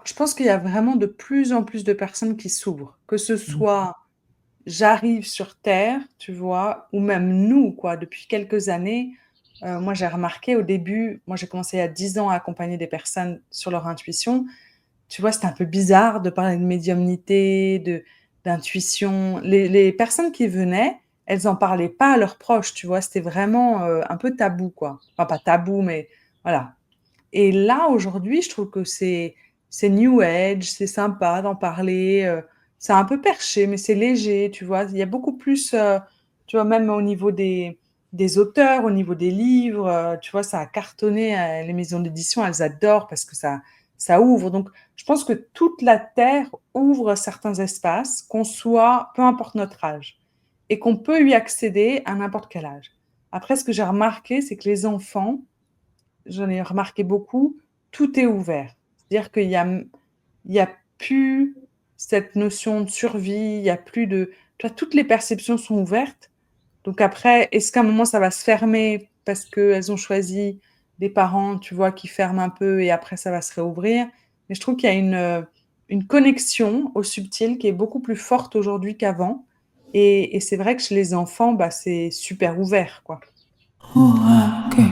je pense qu'il y a vraiment de plus en plus de personnes qui s'ouvrent, que ce Mmh. soit j'arrive sur terre, tu vois? Ou même nous, quoi, depuis quelques années, moi j'ai remarqué au début, moi j'ai commencé il y a 10 ans à accompagner des personnes sur leur intuition. Tu vois, c'était un peu bizarre de parler de médiumnité, de d'intuition. Les personnes qui venaient, elles en parlaient pas à leurs proches, tu vois? C'était vraiment, un peu tabou, quoi. Enfin pas tabou, mais voilà. Et là, aujourd'hui, je trouve que c'est new age, c'est sympa d'en parler, c'est un peu perché, mais c'est léger, tu vois? Il y a beaucoup plus, tu vois, même au niveau des auteurs, au niveau des livres, tu vois, ça a cartonné, les maisons d'édition, elles adorent parce que ça ouvre. Donc je pense que toute la terre ouvre certains espaces, qu'on soit peu importe notre âge et qu'on peut y accéder à n'importe quel âge. Après, ce que j'ai remarqué, c'est que les enfants, j'en ai remarqué beaucoup, tout est ouvert. C'est-à-dire il y a plus cette notion de survie, il y a plus de, tu vois, toutes les perceptions sont ouvertes. Donc après, est-ce qu'à un moment ça va se fermer parce qu'elles ont choisi des parents, tu vois, qui ferment un peu et après ça va se réouvrir. Mais je trouve qu'il y a une connexion au subtil qui est beaucoup plus forte aujourd'hui qu'avant. Et c'est vrai que chez les enfants, bah, c'est super ouvert, quoi. Ooh, ah, okay,